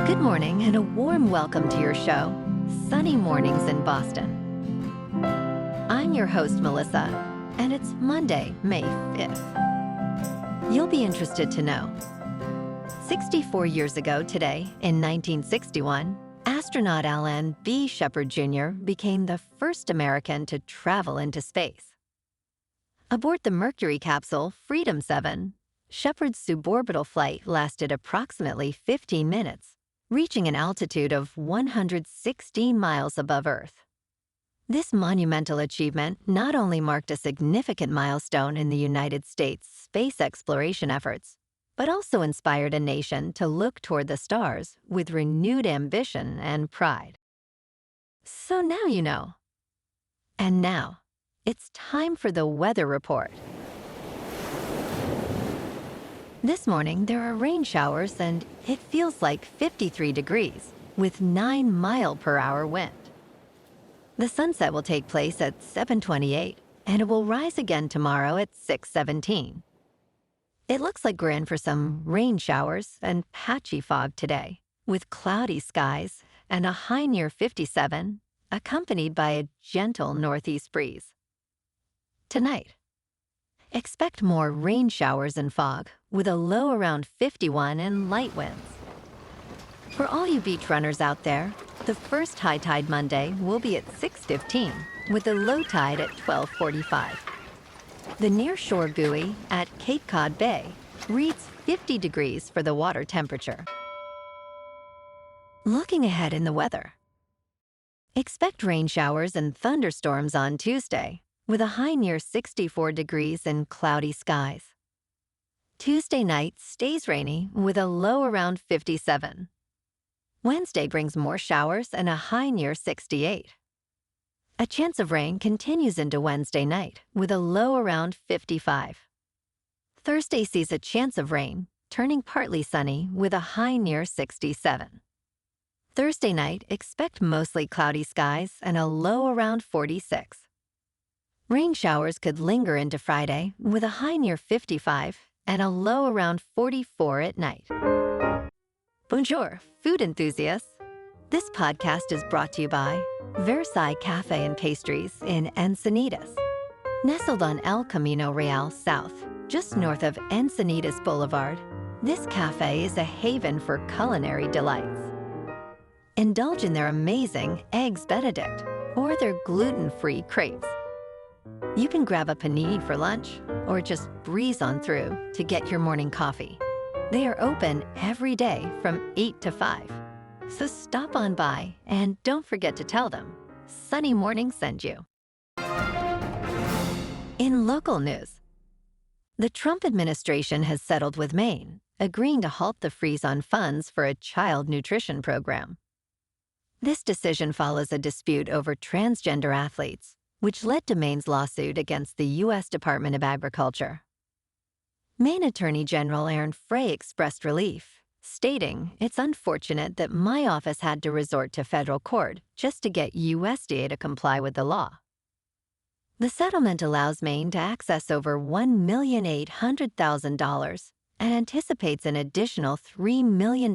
Good morning and a warm welcome to your show, Sunny Mornings in Boston. I'm your host, Melissa, and it's Monday, May 5th. You'll be interested to know. 64 years ago today, in 1961, astronaut Alan B. Shepard Jr. became the first American to travel into space. Aboard the Mercury capsule Freedom 7, Shepard's suborbital flight lasted approximately 15 minutes, reaching an altitude of 116 miles above Earth. This monumental achievement not only marked a significant milestone in the United States' space exploration efforts, but also inspired a nation to look toward the stars with renewed ambition and pride. So now you know. And now, it's time for the weather report. This morning, there are rain showers and it feels like 53 degrees with 9-mile-per-hour wind. The sunset will take place at 7:28 and it will rise again tomorrow at 6:17. It looks like we're in for some rain showers and patchy fog today, with cloudy skies and a high near 57, accompanied by a gentle northeast breeze. Tonight, expect more rain showers and fog, with a low around 51 and light winds. For all you beach runners out there, the first high tide Monday will be at 6:15, with a low tide at 12:45. The nearshore buoy at Cape Cod Bay reads 50 degrees for the water temperature. Looking ahead in the weather. Expect rain showers and thunderstorms on Tuesday, with a high near 64 degrees and cloudy skies. Tuesday night stays rainy with a low around 57. Wednesday brings more showers and a high near 68. A chance of rain continues into Wednesday night with a low around 55. Thursday sees a chance of rain, turning partly sunny with a high near 67. Thursday night, expect mostly cloudy skies and a low around 46. Rain showers could linger into Friday with a high near 55 and a low around 44 at night. Bonjour, food enthusiasts. This podcast is brought to you by Versailles Cafe and Pastries in Encinitas. Nestled on El Camino Real South, just north of Encinitas Boulevard, this cafe is a haven for culinary delights. Indulge in their amazing Eggs Benedict or their gluten-free crepes. You can grab a panini for lunch or just breeze on through to get your morning coffee. They are open every day from 8 to 5. So stop on by and don't forget to tell them Sunny Morning sent you. In local news, the Trump administration has settled with Maine, agreeing to halt the freeze on funds for a child nutrition program. This decision follows a dispute over transgender athletes, which led to Maine's lawsuit against the U.S. Department of Agriculture. Maine Attorney General Aaron Frey expressed relief, stating, "It's unfortunate that my office had to resort to federal court just to get USDA to comply with the law." The settlement allows Maine to access over $1,800,000 and anticipates an additional $3 million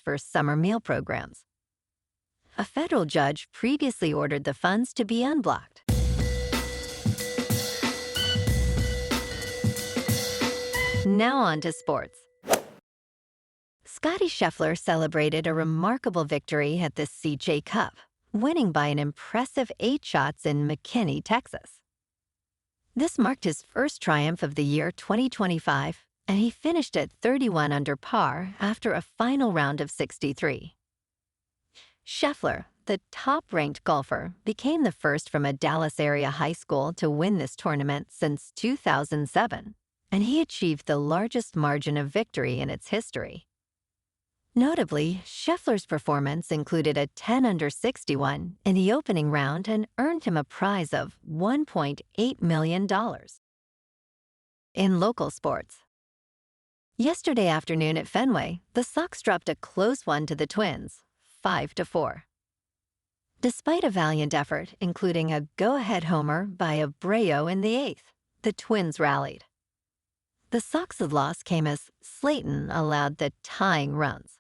for summer meal programs. A federal judge previously ordered the funds to be unblocked. Now on to sports. Scottie Scheffler celebrated a remarkable victory at the CJ Cup, winning by an impressive 8 shots in McKinney, Texas. This marked his first triumph of the year 2025, and he finished at 31 under par after a final round of 63. Scheffler, the top-ranked golfer, became the first from a Dallas-area high school to win this tournament since 2007, and he achieved the largest margin of victory in its history. Notably, Scheffler's performance included a 10 under 61 in the opening round and earned him a prize of $1.8 million. In local sports. Yesterday afternoon at Fenway, the Sox dropped a close one to the Twins, 5-4. Despite a valiant effort, including a go-ahead homer by Abreu in the 8th, the Twins rallied. The Sox's loss came as Slayton allowed the tying runs.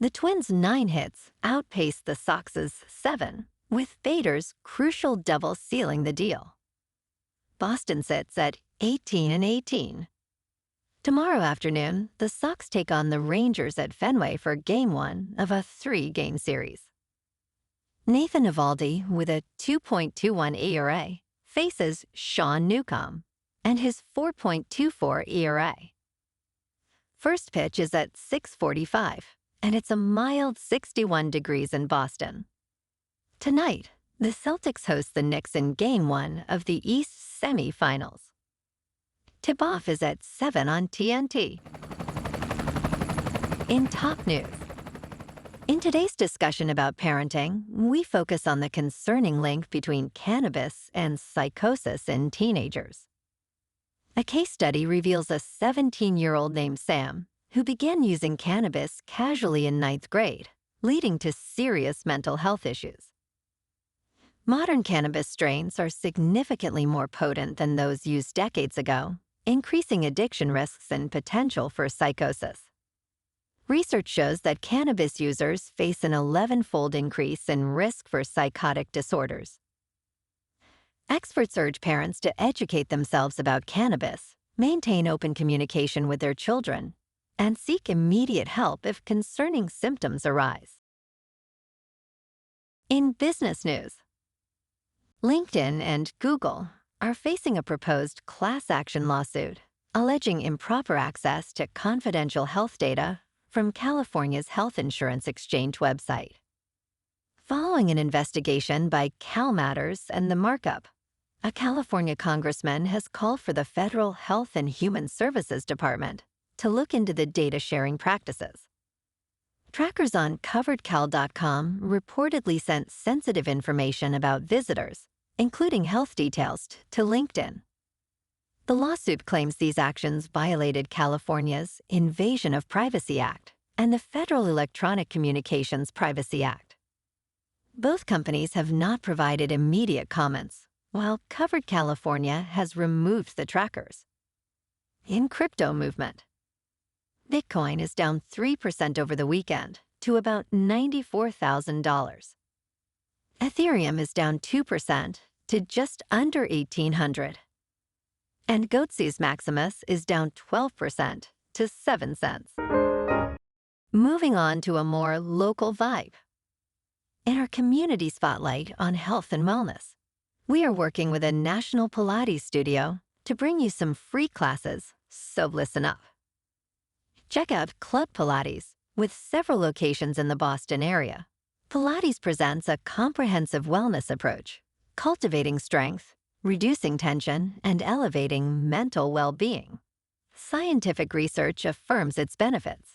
The Twins' 9 hits outpaced the Sox's 7, with Bader's crucial double sealing the deal. Boston sits at 18-18. Tomorrow afternoon, the Sox take on the Rangers at Fenway for Game 1 of a 3-game series. Nathan Eovaldi, with a 2.21 ERA, faces Sean Newcomb and his 4.24 ERA. First pitch is at 6:45, and it's a mild 61 degrees in Boston. Tonight, the Celtics host the Knicks in Game 1 of the East semifinals. Tip-off is at 7 on TNT. In top news, in today's discussion about parenting, we focus on the concerning link between cannabis and psychosis in teenagers. A case study reveals a 17-year-old named Sam who began using cannabis casually in 9th grade, leading to serious mental health issues. Modern cannabis strains are significantly more potent than those used decades ago, increasing addiction risks and potential for psychosis. Research shows that cannabis users face an 11-fold increase in risk for psychotic disorders. Experts urge parents to educate themselves about cannabis, maintain open communication with their children, and seek immediate help if concerning symptoms arise. In business news, LinkedIn and Google are facing a proposed class action lawsuit alleging improper access to confidential health data from California's health insurance exchange website. Following an investigation by CalMatters and The Markup, a California congressman has called for the Federal Health and Human Services Department to look into the data sharing practices. Trackers on CoveredCal.com reportedly sent sensitive information about visitors, including health details, to LinkedIn. The lawsuit claims these actions violated California's Invasion of Privacy Act and the Federal Electronic Communications Privacy Act. Both companies have not provided immediate comments, while Covered California has removed the trackers. In crypto movement, Bitcoin is down 3% over the weekend to about $94,000. Ethereum is down 2% to just under $1,800. And Goatse's Maximus is down 12% to 7 cents. Moving on to a more local vibe. In our community spotlight on health and wellness, we are working with a national Pilates studio to bring you some free classes, so listen up. Check out Club Pilates, with several locations in the Boston area. Pilates presents a comprehensive wellness approach, cultivating strength, reducing tension, and elevating mental well-being. Scientific research affirms its benefits.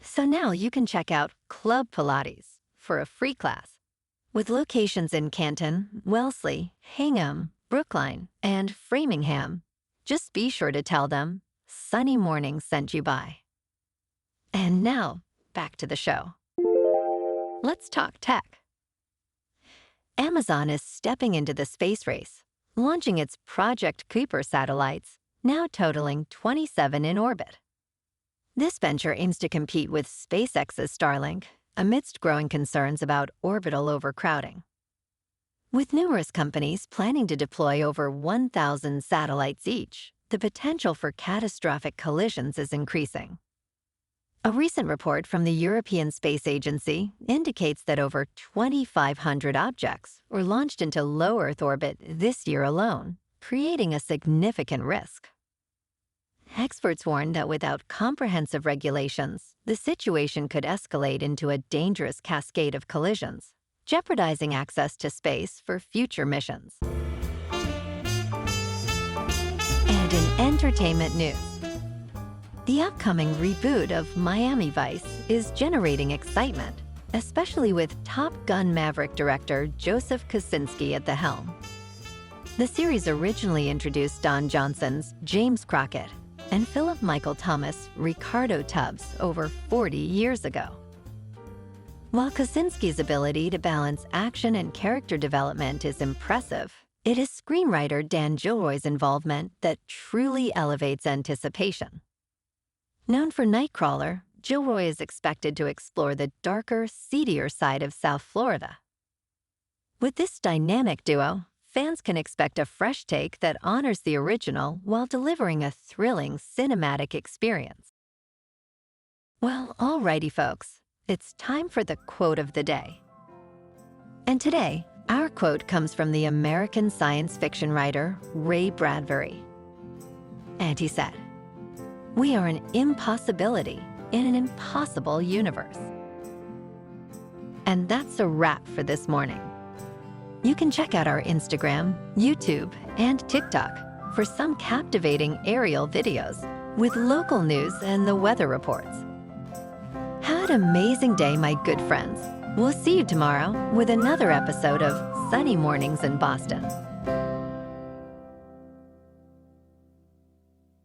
So now you can check out Club Pilates for a free class. With locations in Canton, Wellesley, Hingham, Brookline, and Framingham, just be sure to tell them Sunny Morning sent you by. And now, back to the show. Let's talk tech. Amazon is stepping into the space race, launching its Project Kuiper satellites, now totaling 27 in orbit. This venture aims to compete with SpaceX's Starlink amidst growing concerns about orbital overcrowding. With numerous companies planning to deploy over 1,000 satellites each, the potential for catastrophic collisions is increasing. A recent report from the European Space Agency indicates that over 2,500 objects were launched into low Earth orbit this year alone, creating a significant risk. Experts warn that without comprehensive regulations, the situation could escalate into a dangerous cascade of collisions, jeopardizing access to space for future missions. And in entertainment news, the upcoming reboot of Miami Vice is generating excitement, especially with Top Gun Maverick director Joseph Kosinski at the helm. The series originally introduced Don Johnson's James Crockett and Philip Michael Thomas' Ricardo Tubbs over 40 years ago. While Kosinski's ability to balance action and character development is impressive, it is screenwriter Dan Gilroy's involvement that truly elevates anticipation. Known for Nightcrawler, Gilroy is expected to explore the darker, seedier side of South Florida. With this dynamic duo, fans can expect a fresh take that honors the original while delivering a thrilling cinematic experience. Well, alrighty folks, it's time for the quote of the day. And today, our quote comes from the American science fiction writer Ray Bradbury. And he said, "We are an impossibility in an impossible universe." And that's a wrap for this morning. You can check out our Instagram, YouTube, and TikTok for some captivating aerial videos with local news and the weather reports. Have an amazing day, my good friends. We'll see you tomorrow with another episode of Sunny Mornings in Boston.